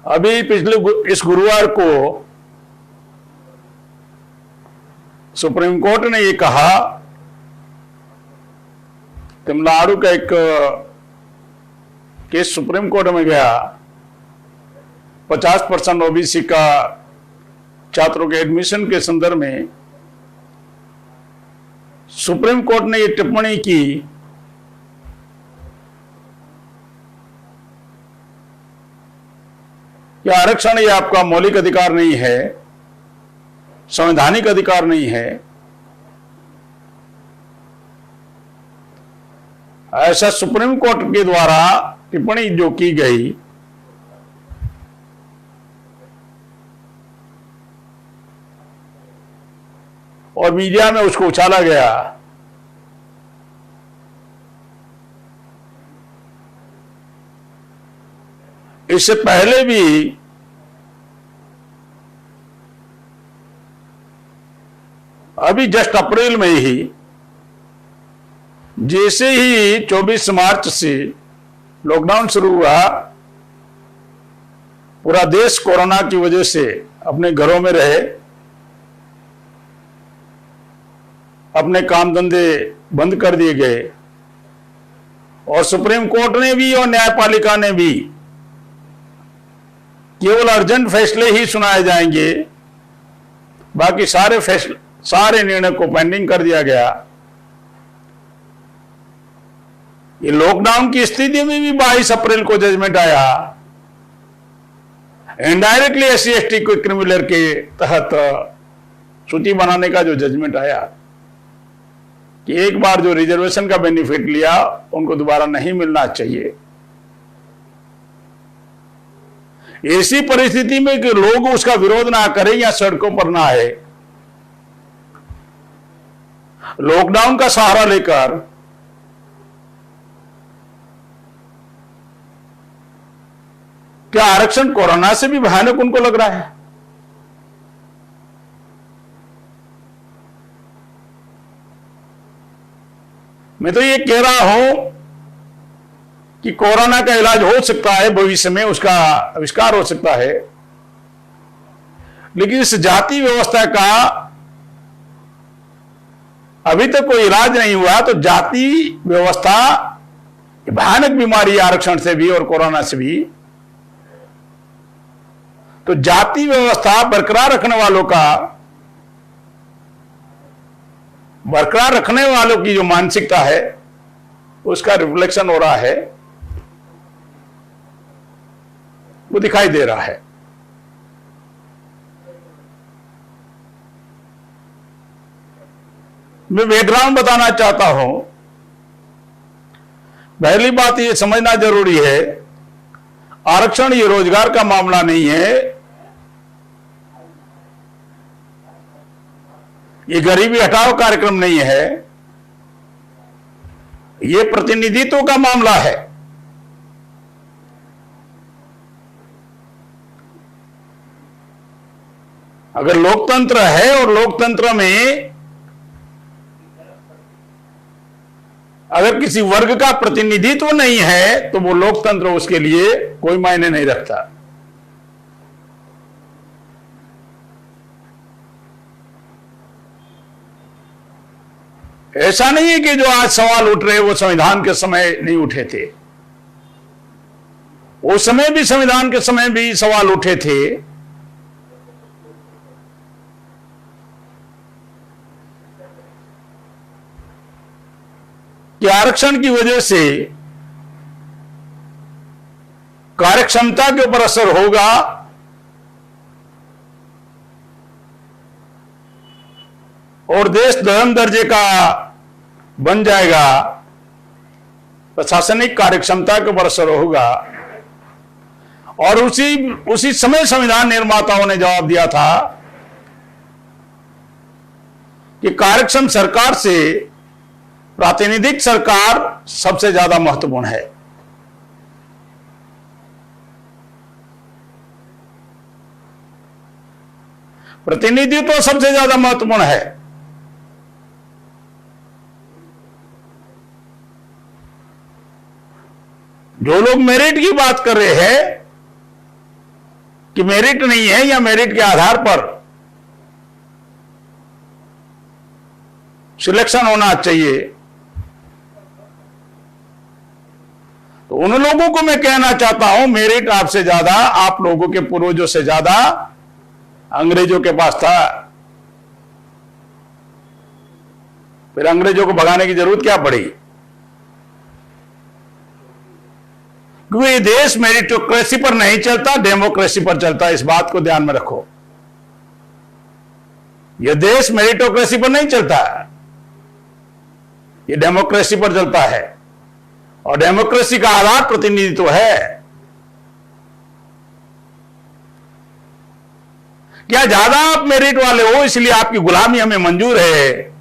अभी इस गुरुवार को सुप्रीम कोर्ट ने ये कहा, तमिलनाडु का एक केस सुप्रीम कोर्ट में गया, 50% ओबीसी का छात्रों के एडमिशन के संदर्भ में सुप्रीम कोर्ट ने ये टिप्पणी की कि आरक्षण ये आपका मौलिक अधिकार नहीं है, संवैधानिक अधिकार नहीं है। ऐसा सुप्रीम कोर्ट के द्वारा टिप्पणी जो की गई, और मीडिया में उसको उछाला गया। इससे पहले भी अभी जस्ट अप्रैल में ही, जैसे ही 24 मार्च से लॉकडाउन शुरू हुआ, पूरा देश कोरोना की वजह से अपने घरों में रहे, अपने काम धंधे बंद कर दिए गए, और सुप्रीम कोर्ट ने भी और न्यायपालिका ने भी केवल अर्जेंट फैसले ही सुनाए जाएंगे, बाकी सारे निर्णय को पेंडिंग कर दिया गया। ये लॉकडाउन की स्थिति में भी 22 अप्रैल को जजमेंट आया, इनडायरेक्टली SC ST को क्रिमिनल के तहत सूची बनाने का जो जजमेंट आया कि एक बार जो रिजर्वेशन का बेनिफिट लिया उनको दोबारा नहीं मिलना चाहिए। ऐसी परिस्थिति में कि लोग उसका विरोध ना करें या सड़कों पर ना आए, लॉकडाउन का सहारा लेकर क्या आरक्षण कोरोना से भी भयानक उनको लग रहा है? मैं तो ये कह रहा हूं कि कोरोना का इलाज हो सकता है, भविष्य में उसका आविष्कार हो सकता है, लेकिन इस जाति व्यवस्था का अभी तक कोई इलाज नहीं हुआ। तो जाति व्यवस्था भयानक बीमारी है, आरक्षण से भी और कोरोना से भी। तो जाति व्यवस्था बरकरार रखने वालों की जो मानसिकता है उसका रिफ्लेक्शन हो रहा है, वो दिखाई दे रहा है। मैं बैकग्राउंड बताना चाहता हूं। पहली बात ये समझना जरूरी है, आरक्षण ये रोजगार का मामला नहीं है, ये गरीबी हटाओ कार्यक्रम नहीं है, ये प्रतिनिधित्व का मामला है। अगर लोकतंत्र है और लोकतंत्र में अगर किसी वर्ग का प्रतिनिधित्व नहीं है तो वो लोकतंत्र उसके लिए कोई मायने नहीं रखता। ऐसा नहीं है कि जो आज सवाल उठ रहे वो संविधान के समय नहीं उठे थे, उस समय भी संविधान के समय भी सवाल उठे थे। कि आरक्षण की वजह से कार्यक्षमता के ऊपर असर होगा, और देश धर्म दर्जे का बन जाएगा, प्रशासनिक कार्यक्षमता के ऊपर असर होगा। और उसी समय संविधान निर्माताओं ने जवाब दिया था कि कार्यक्षम सरकार से प्रातिनिधिक सरकार सबसे ज्यादा महत्वपूर्ण है। प्रतिनिधित्व तो सबसे ज्यादा महत्वपूर्ण है। जो लोग मेरिट की बात कर रहे हैं कि मेरिट नहीं है या मेरिट के आधार पर सिलेक्शन होना चाहिए, तो उन लोगों को मैं कहना चाहता हूं, मेरिट आपसे ज्यादा, आप लोगों के पूर्वजों से ज्यादा अंग्रेजों के पास था। फिर अंग्रेजों को भगाने की जरूरत क्या पड़ी? क्योंकि ये देश मेरिटोक्रेसी पर नहीं चलता, डेमोक्रेसी पर चलता है। इस बात को ध्यान में रखो, यह देश मेरिटोक्रेसी पर नहीं चलता, यह डेमोक्रेसी पर चलता है। और डेमोक्रेसी का आधार प्रतिनिधित्व है। क्या ज्यादा आप मेरिट वाले हो इसलिए आपकी गुलामी हमें मंजूर है,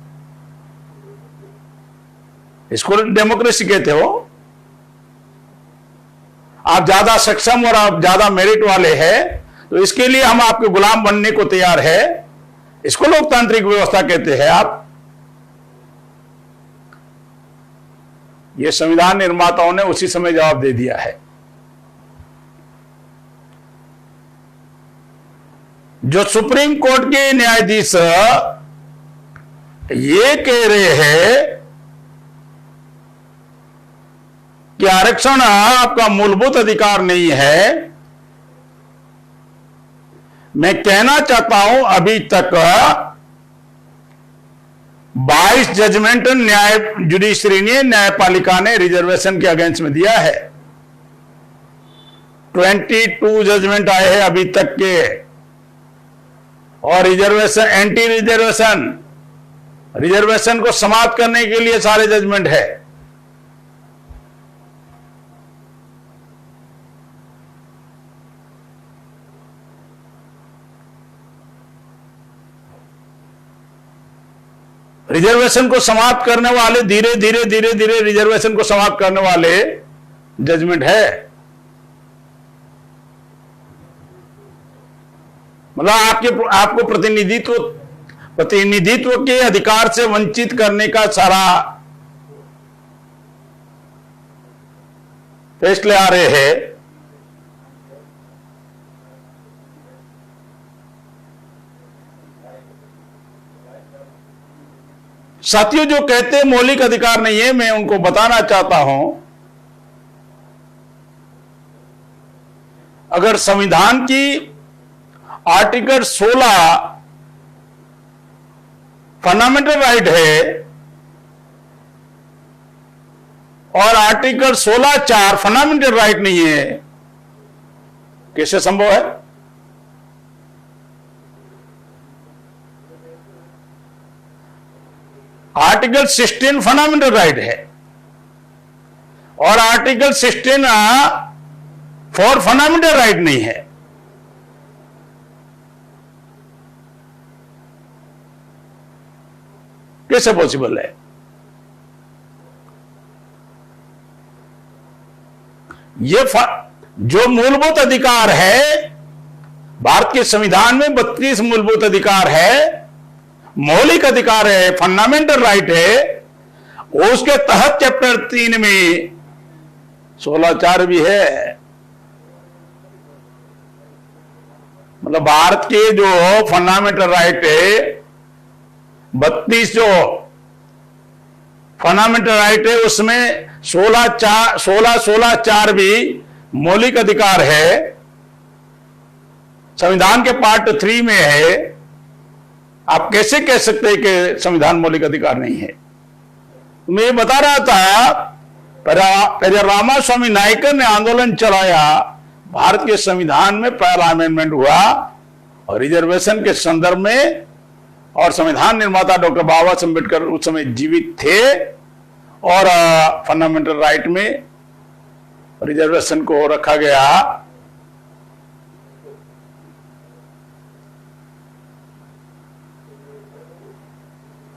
इसको डेमोक्रेसी कहते हो? आप ज्यादा सक्षम और आप ज्यादा मेरिट वाले हैं तो इसके लिए हम आपके गुलाम बनने को तैयार है, इसको लोकतांत्रिक व्यवस्था कहते हैं आप। ये संविधान निर्माताओं ने उसी समय जवाब दे दिया है। जो सुप्रीम कोर्ट के न्यायाधीश ये कह रहे हैं कि आरक्षण आपका मूलभूत अधिकार नहीं है, मैं कहना चाहता हूं अभी तक 22 जजमेंट न्याय जुडिशरी ने, न्यायपालिका ने रिजर्वेशन के अगेंस्ट में दिया है। 22 जजमेंट आए हैं अभी तक के, और रिजर्वेशन, एंटी रिजर्वेशन, रिजर्वेशन को समाप्त करने के लिए सारे जजमेंट है। रिजर्वेशन को समाप्त करने वाले, धीरे धीरे धीरे धीरे रिजर्वेशन को समाप्त करने वाले जजमेंट है। मतलब आपको प्रतिनिधित्व के अधिकार से वंचित करने का सारा फैसले आ रहे हैं। साथियों, जो कहते हैं मौलिक अधिकार नहीं है, मैं उनको बताना चाहता हूं, अगर संविधान की आर्टिकल 16 फंडामेंटल राइट है और आर्टिकल 16(4) फंडामेंटल राइट नहीं है, कैसे संभव है? आर्टिकल 16 फंडामेंटल राइट है और आर्टिकल 16(4) फंडामेंटल राइट नहीं है। कैसे पॉसिबल है? ये जो मूलभूत अधिकार है, भारत के संविधान में 32 मूलभूत अधिकार है, मौलिक अधिकार है, फंडामेंटल राइट है, उसके तहत चैप्टर 3 में 16(4) भी है। मतलब भारत के जो फंडामेंटल राइट है, 32 जो फंडामेंटल राइट है, उसमें 16(4) भी मौलिक अधिकार है, संविधान के पार्ट 3 में है। आप कैसे कह सकते हैं कि संविधान मौलिक अधिकार नहीं है? मैं ये बता रहा था, पेरियार रामास्वामी नायकर ने आंदोलन चलाया, भारत के संविधान में पहला अमेंडमेंट हुआ और रिजर्वेशन के संदर्भ में, और संविधान निर्माता डॉक्टर बाबा साहब अम्बेडकर उस समय जीवित थे और फंडामेंटल राइट में रिजर्वेशन को रखा गया।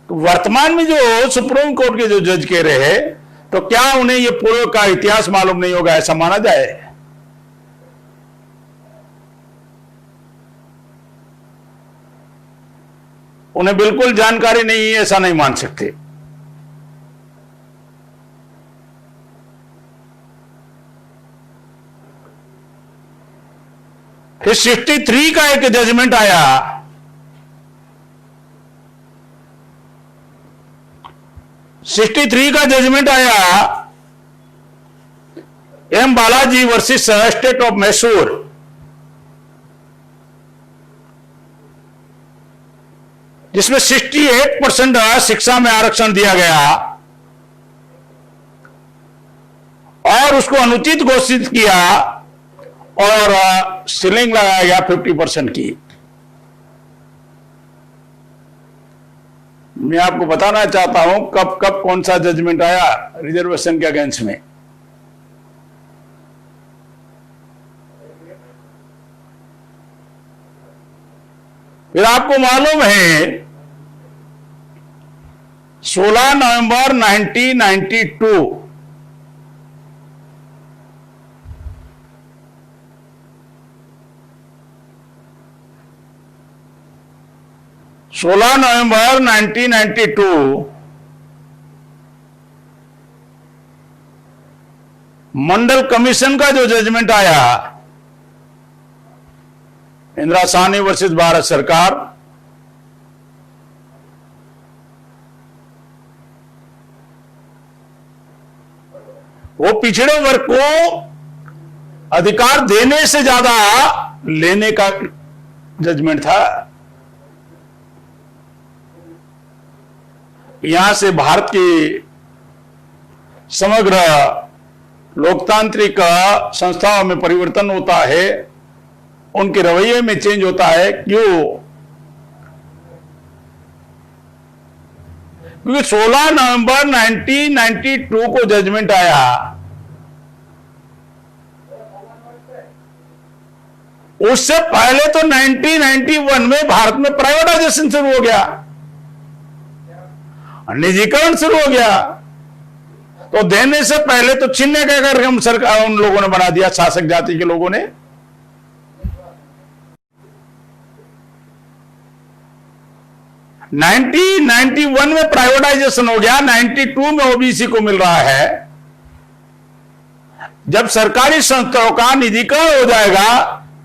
तो वर्तमान में जो सुप्रीम कोर्ट के जो जज कह रहे हैं, तो क्या उन्हें ये पूर्व का इतिहास मालूम नहीं होगा, ऐसा माना जाए? उन्हें बिल्कुल जानकारी नहीं है, ऐसा नहीं मान सकते। फिर 63 का एक जजमेंट आया, M Balaji versus State of Mysore, जिसमें 68% शिक्षा में आरक्षण दिया गया और उसको अनुचित घोषित किया और सीलिंग लगाया गया 50% की। मैं आपको बताना चाहता हूं कब कब कौन सा जजमेंट आया रिजर्वेशन के अगेंस्ट में। फिर आपको मालूम है 16 नवंबर 1992 16 नवंबर 1992 मंडल कमीशन का जो जजमेंट आया, इंदिरा साहनी वर्सेस भारत सरकार, वो पिछड़े वर्ग को अधिकार देने से ज्यादा लेने का जजमेंट था। यहां से भारत की समग्र लोकतांत्रिक संस्थाओं में परिवर्तन होता है, उनके रवैये में चेंज होता है। क्यों? क्योंकि 16 नवंबर 1992 को जजमेंट आया, उससे पहले तो 1991 में भारत में प्राइवेटाइजेशन शुरू हो गया, निजीकरण शुरू हो गया। तो देने से पहले तो छीनने का कार्यक्रम सरकार उन लोगों ने बना दिया, शासक जाति के लोगों ने। नाइनटीन 91 में प्राइवेटाइजेशन हो गया, 92 में ओबीसी को मिल रहा है। जब सरकारी संस्थाओं का निजीकरण हो जाएगा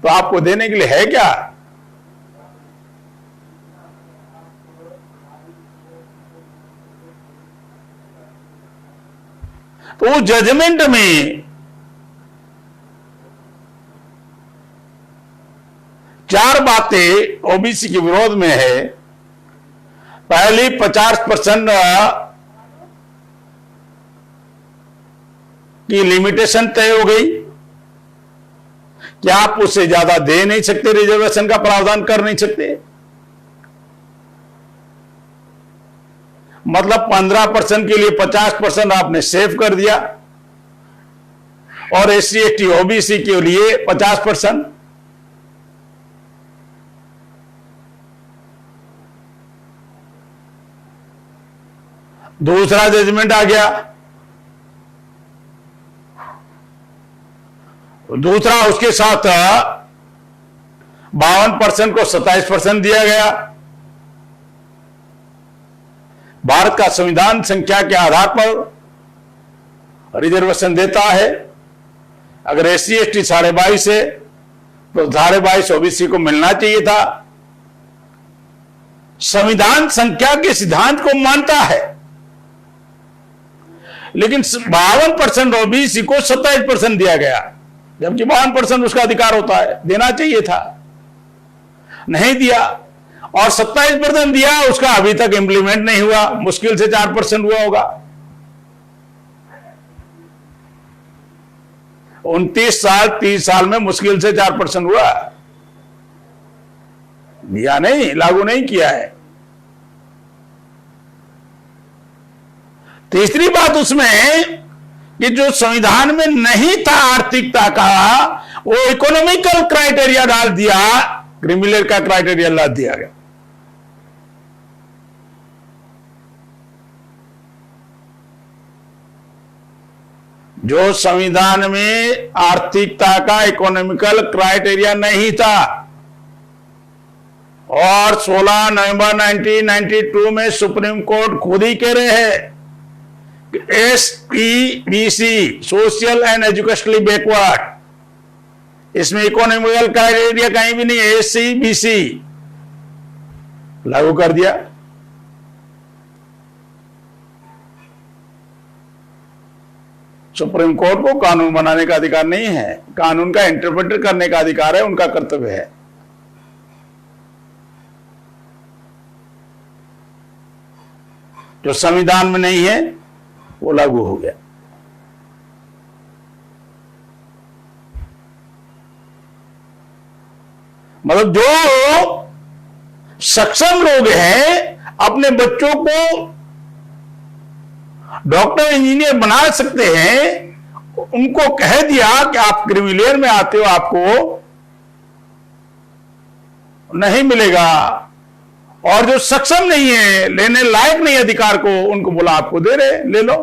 तो आपको देने के लिए है क्या? तो उस जजमेंट में 4 बातें ओबीसी के विरोध में है। पहली, 50% की लिमिटेशन तय हो गई कि आप उससे ज्यादा दे नहीं सकते, रिजर्वेशन का प्रावधान कर नहीं सकते। मतलब 15% के लिए 50% आपने सेव कर दिया और एससी एसटी ओबीसी के लिए 50%। दूसरा जजमेंट आ गया, दूसरा उसके साथ 52% को 27% दिया गया। भारत का संविधान संख्या के आधार पर रिजर्वेशन देता है। अगर एससी एसटी 22.5 है तो 22.5 ओबीसी को मिलना चाहिए था। संविधान संख्या के सिद्धांत को मानता है, लेकिन 52% ओबीसी को 27% दिया गया, जबकि 52% उसका अधिकार होता है, देना चाहिए था, नहीं दिया। और 27% दिया, उसका अभी तक इंप्लीमेंट नहीं हुआ, मुश्किल से 4% हुआ होगा। 29 साल 30 साल में मुश्किल से 4% हुआ, दिया नहीं, लागू नहीं किया है। तीसरी बात उसमें कि जो संविधान में नहीं था आर्थिकता का, वो इकोनॉमिकल क्राइटेरिया डाल दिया, क्रीमिलेयर का क्राइटेरिया ला दिया गया। जो संविधान में आर्थिकता का इकोनॉमिकल क्राइटेरिया नहीं था, और 16 नवंबर 1992 में सुप्रीम कोर्ट खुद ही कह रहे हैं SEBC, social and educationally backward, इसमें इकोनॉमिकल क्राइटेरिया कहीं भी नहीं, एससी बीसी लागू कर दिया। सुप्रीम कोर्ट को कानून बनाने का अधिकार नहीं है, कानून का इंटरप्रेट करने का अधिकार है, उनका कर्तव्य है। जो संविधान में नहीं है वो लागू हो गया। मतलब जो सक्षम लोग हैं अपने बच्चों को डॉक्टर इंजीनियर बना सकते हैं, उनको कह दिया कि आप क्रिमिलेयर में आते हो, आपको नहीं मिलेगा। और जो सक्षम नहीं है, लेने लायक नहीं अधिकार को, उनको बोला आपको दे रहे, ले लो।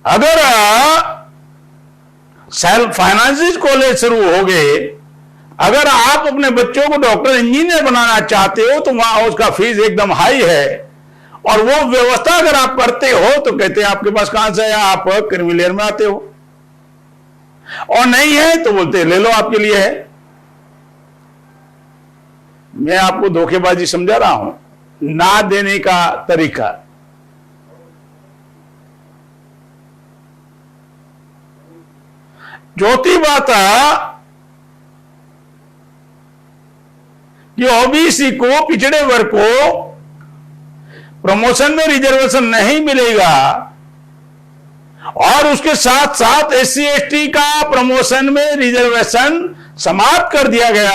अगर सेल्फ फाइनेंसिस कॉलेज शुरू हो गए, अगर आप अपने बच्चों को डॉक्टर इंजीनियर बनाना चाहते हो तो वहां उसका फीस एकदम हाई है, और वो व्यवस्था अगर आप करते हो तो कहते हैं आपके पास कहां से है, आप क्रिमिलेयर में आते हो। और नहीं है तो बोलते ले लो, आपके लिए है। मैं आपको धोखेबाजी समझा रहा हूं, ना देने का तरीका। चौथी बात कि ओबीसी को, पिछड़े वर्ग को प्रमोशन में रिजर्वेशन नहीं मिलेगा, और उसके साथ साथ एससी एसटी का प्रमोशन में रिजर्वेशन समाप्त कर दिया गया।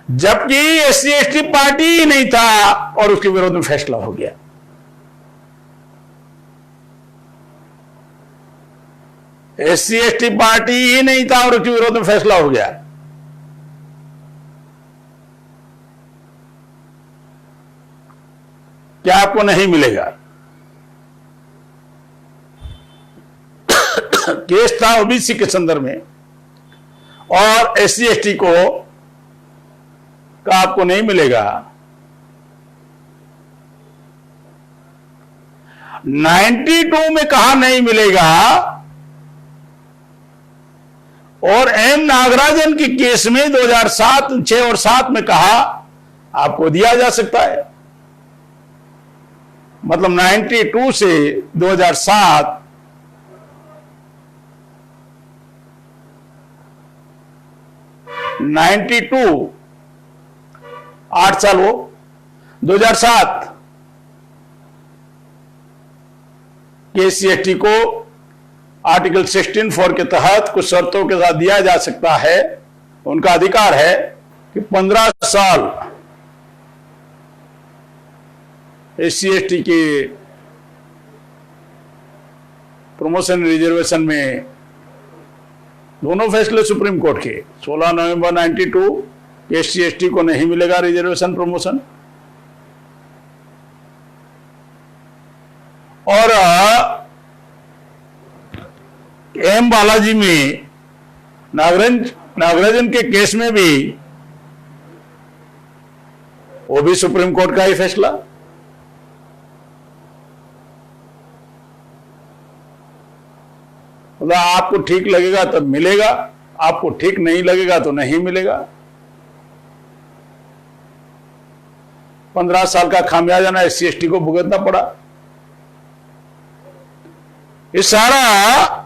जबकि एससी एसटी पार्टी ही नहीं था और उसके विरोध में फैसला हो गया। एससी एसटी पार्टी ही नहीं था और उसके विरोध में फैसला हो गया। क्या आपको नहीं मिलेगा? केस था ओबीसी के संदर्भ में, और एससी एसटी को का आपको नहीं मिलेगा। 92 में कहा नहीं मिलेगा, और एम नागराजन के केस में 2007, 6 और 7 में कहा आपको दिया जा सकता है। मतलब 92 से 2007 92 8 साल वो 2007 KCST को आर्टिकल 16(4) के तहत कुछ शर्तों के साथ दिया जा सकता है। उनका अधिकार है कि 15 साल SC/ST के प्रमोशन रिजर्वेशन में, दोनों फैसले सुप्रीम कोर्ट के 16 नवंबर 92 SC/ST को नहीं मिलेगा रिजर्वेशन प्रमोशन, और एम बालाजी में नागराजन के केस में भी वो भी सुप्रीम कोर्ट का ही फैसला। मतलब आपको ठीक लगेगा तब मिलेगा, आपको ठीक नहीं लगेगा तो नहीं मिलेगा। 15 साल का खामियाजा ना SC/ST को भुगतना पड़ा। ये सारा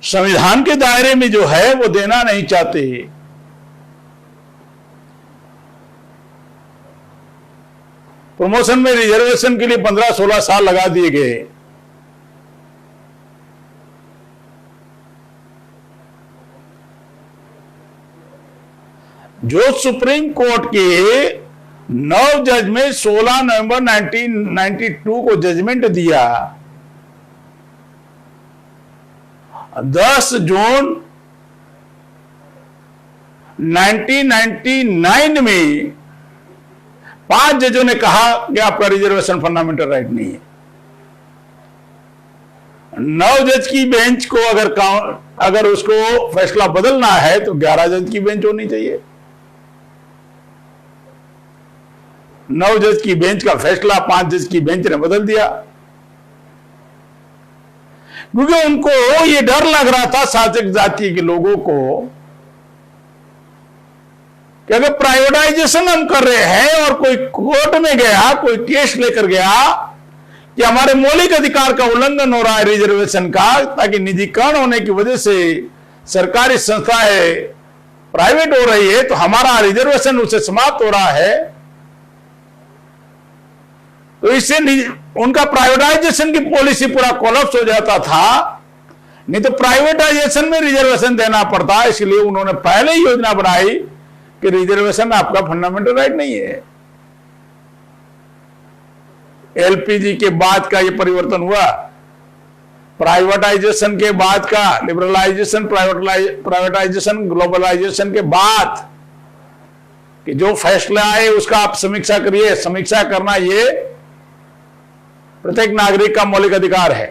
संविधान के दायरे में जो है वो देना नहीं चाहते। प्रमोशन में रिजर्वेशन के लिए 15-16 साल लगा दिए गए। जो सुप्रीम कोर्ट के 9 जज में 16 नवंबर 1992 को जजमेंट दिया, 10 जून 1999 में 5 जजों ने कहा कि आपका रिजर्वेशन फंडामेंटल राइट नहीं है। 9 जज की बेंच को अगर उसको फैसला बदलना है तो 11 जज की बेंच होनी चाहिए। 9 जज की बेंच का फैसला 5 जज की बेंच ने बदल दिया, क्योंकि उनको ये डर लग रहा था शासक जाति के लोगों को कि अगर प्राइवेटाइजेशन हम कर रहे हैं और कोई कोर्ट में गया, कोई केस लेकर गया कि हमारे मौलिक अधिकार का उल्लंघन हो रहा है रिजर्वेशन का, ताकि निजीकरण होने की वजह से सरकारी संस्थाएं प्राइवेट हो रही है तो हमारा रिजर्वेशन उससे समाप्त हो रहा है, तो इससे उनका प्राइवेटाइजेशन की पॉलिसी पूरा कोलैप्स हो जाता था। नहीं तो प्राइवेटाइजेशन में रिजर्वेशन देना पड़ता, इसलिए उन्होंने पहले ही योजना बनाई कि रिजर्वेशन आपका फंडामेंटल राइट नहीं है। एलपीजी के बाद का यह परिवर्तन हुआ, प्राइवेटाइजेशन के बाद का, लिबरलाइजेशन, प्राइवेटाइजेशन, ग्लोबलाइजेशन के बाद कि जो फैसला आए उसका आप समीक्षा करिए। समीक्षा करना ये प्रत्येक नागरिक का मौलिक अधिकार है।